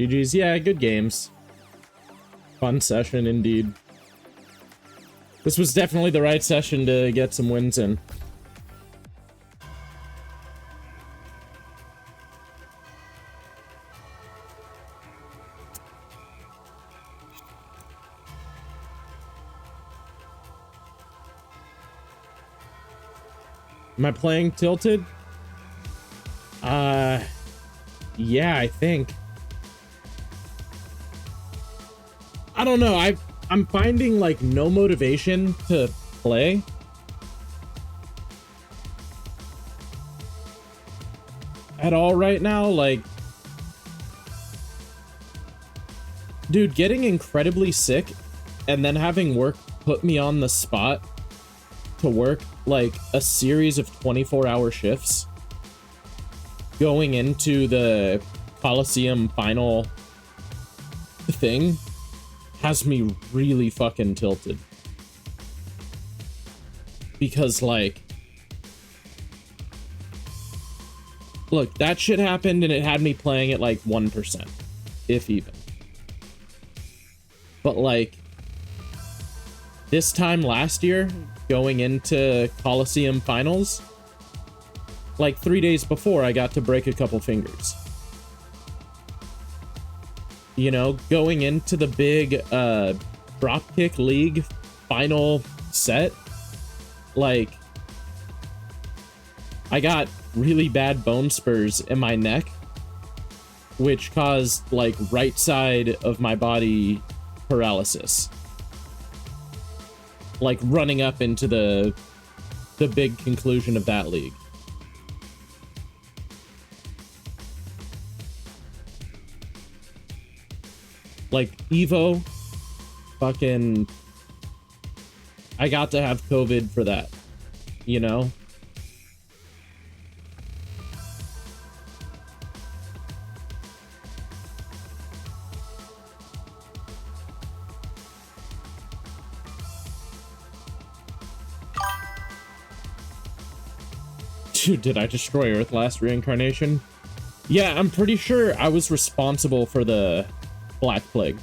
GG's. Yeah, good games. Fun session indeed. This was definitely the right session to get some wins in. Am I playing tilted? Yeah, I think. I don't know. I'm finding like no motivation to play. At all right now, like, dude, getting incredibly sick and then having work put me on the spot to work like a series of 24-hour shifts going into the Coliseum final thing has me really fucking tilted. Because, like, look, that shit happened and it had me playing at like 1%, if even. But like, this time last year, going into Coliseum finals, like 3 days before, I got to break a couple fingers. You know, going into the big Dropkick League final set, like, I got really bad bone spurs in my neck, which caused, like, right side of my body paralysis. Like, running up into the big conclusion of that league. Like, Evo, fucking, I got to have COVID for that, you know? Dude, did I destroy Earth last reincarnation? Yeah, I'm pretty sure I was responsible for the Black Plague.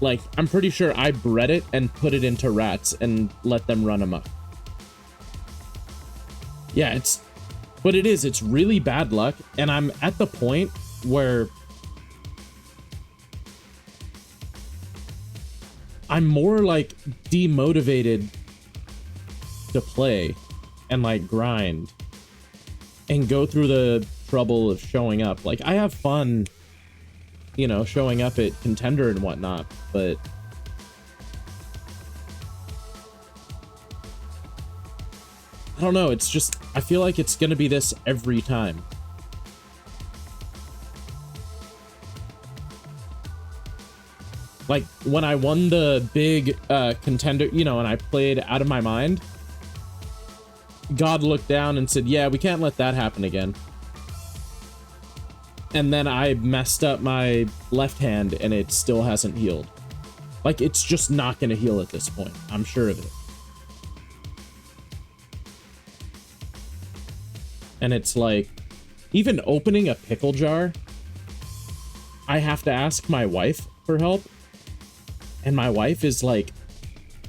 Like, I'm pretty sure I bred it and put it into rats and let them run amok. Yeah, it's really bad luck, and I'm at the point where I'm more, like, demotivated to play and, like, grind and go through the trouble of showing up. Like, I have fun, you know, showing up at Contender and whatnot, but I don't know, it's just, I feel like it's gonna be this every time. Like, when I won the big Contender, you know, and I played out of my mind, God looked down and said, yeah, we can't let that happen again. And then I messed up my left hand and it still hasn't healed. Like, it's just not going to heal at this point. I'm sure of it. And it's like, even opening a pickle jar, I have to ask my wife for help. And my wife is like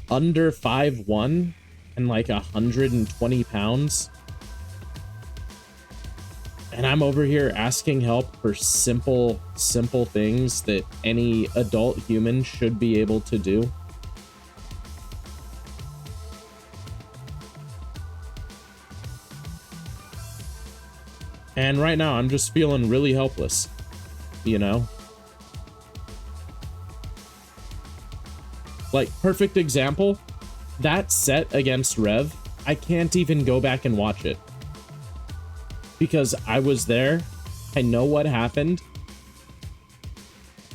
under 5'1" and like 120 pounds. And I'm over here asking help for simple things that any adult human should be able to do. And right now, I'm just feeling really helpless, you know? Like, perfect example, that set against Rev, I can't even go back and watch it. Because I was there, I know what happened.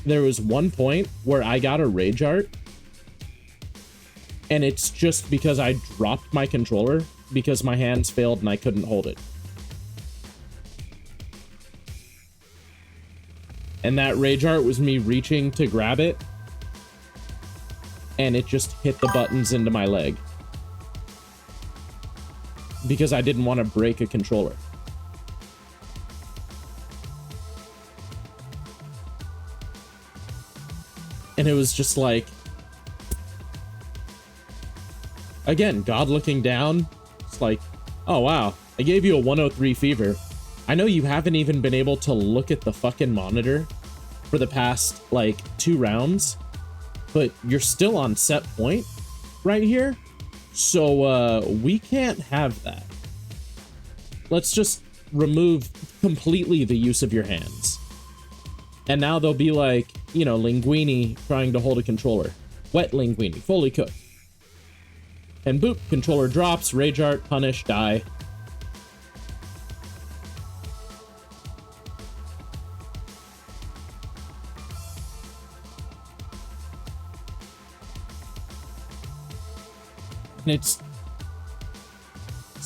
There was one point where I got a rage art, and it's just because I dropped my controller because my hands failed and I couldn't hold it. And that rage art was me reaching to grab it, and it just hit the buttons into my leg. Because I didn't want to break a controller. And it was just like, again, God looking down. It's like, oh wow, I gave you a 103 fever. I know you haven't even been able to look at the fucking monitor for the past like 2 rounds, but you're still on set point right here. So we can't have that. Let's just remove completely the use of your hands. And now they'll be like, you know, Linguini trying to hold a controller. Wet Linguini, fully cooked. And boop, controller drops, rage art, punish, die. And it's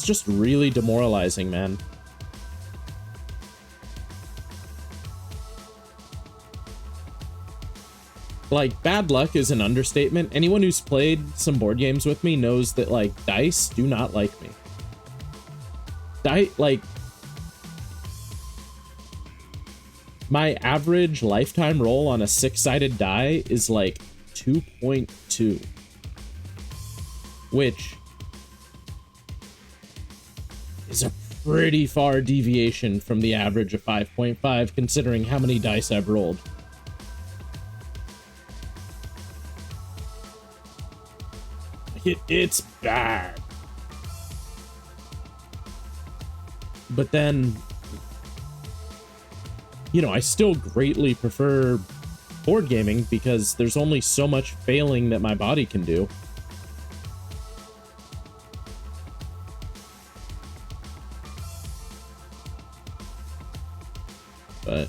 just really demoralizing, man. Like, bad luck is an understatement. Anyone who's played some board games with me knows that, like, dice do not like me. Like, my average lifetime roll on a 6-sided die is, like, 2.2. Which is a pretty far deviation from the average of 5.5, considering how many dice I've rolled. It's bad. But then, you know, I still greatly prefer board gaming because there's only so much failing that my body can do. But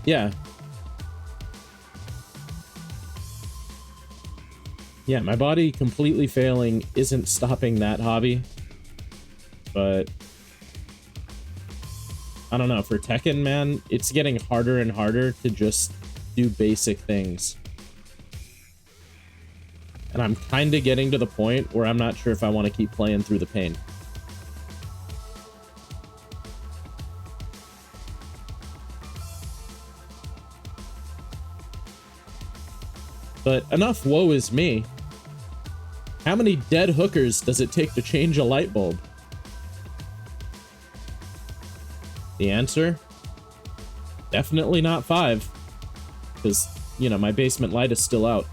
yeah. Yeah, my body completely failing isn't stopping that hobby. But I don't know, for Tekken, man, it's getting harder and harder to just do basic things. And I'm kind of getting to the point where I'm not sure if I want to keep playing through the pain. But enough woe is me. How many dead hookers does it take to change a light bulb? The answer? Definitely not 5. Because, you know, my basement light is still out.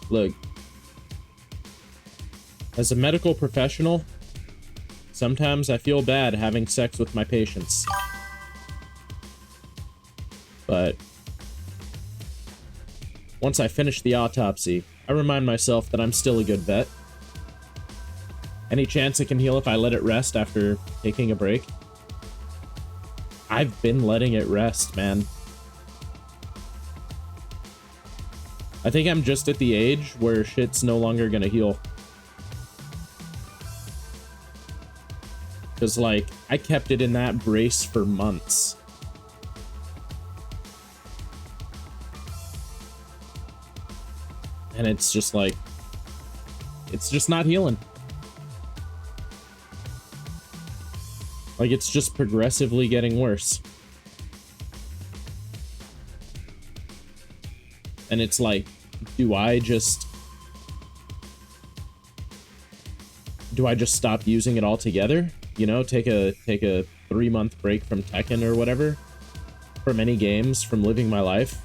Look. As a medical professional, sometimes I feel bad having sex with my patients. But once I finish the autopsy, I remind myself that I'm still a good vet. Any chance it can heal if I let it rest after taking a break? I've been letting it rest, man. I think I'm just at the age where shit's no longer gonna heal. Because, like, I kept it in that brace for months. And it's just like, it's just not healing. Like, it's just progressively getting worse. And it's like, do I just stop using it altogether? You know, take a 3-month break from Tekken or whatever, from any games, from living my life.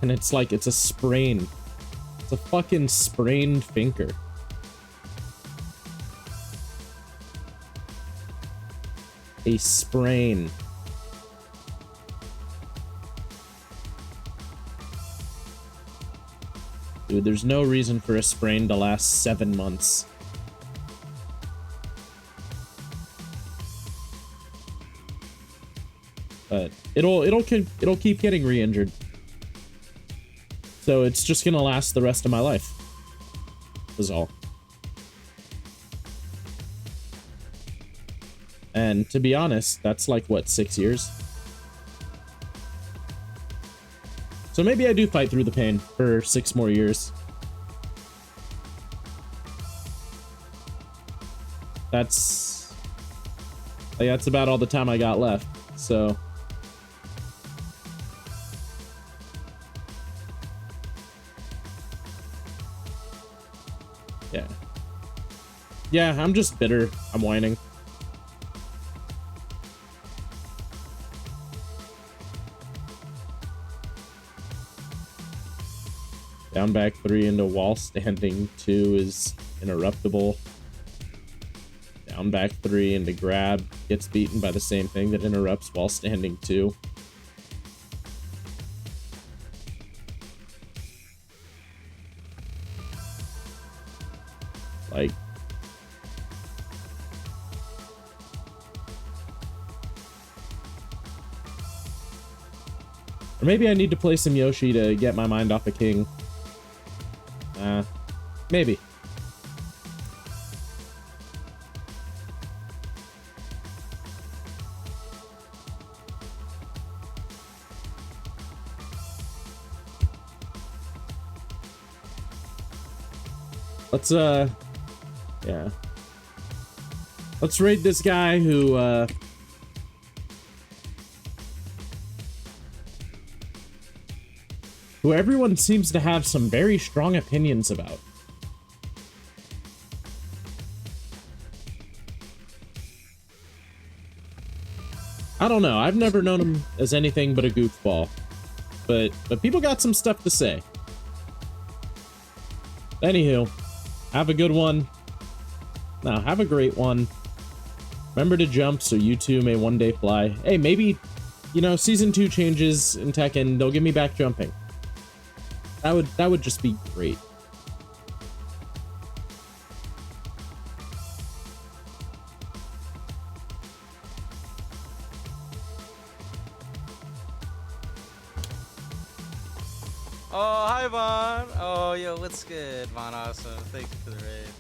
And it's like, it's a sprain. It's a fucking sprained finger. A sprain. Dude, there's no reason for a sprain to last 7 months. But it'll keep getting re-injured. So it's just gonna last the rest of my life. Is all. And to be honest, that's like, what, 6 years? So maybe I do fight through the pain for 6 more years. That's about all the time I got left. So yeah. Yeah, I'm just bitter. I'm whining. Down back 3 into wall standing 2 is interruptible. Down back 3 into grab gets beaten by the same thing that interrupts while standing 2. Like, or maybe I need to play some Yoshi to get my mind off of King. Maybe. Let's, yeah. Let's raid this guy who, everyone seems to have some very strong opinions about. I don't know. I've never known him as anything but a goofball. But people got some stuff to say. Anywho, have a good one. No, have a great one. Remember to jump so you too may one day fly. Hey, maybe, you know, season 2 changes in Tekken, they'll give me back jumping. That would just be great. Oh, hi, Vaughn. Oh, yo, what's good, Vaughn? Awesome. Thank you for the raid.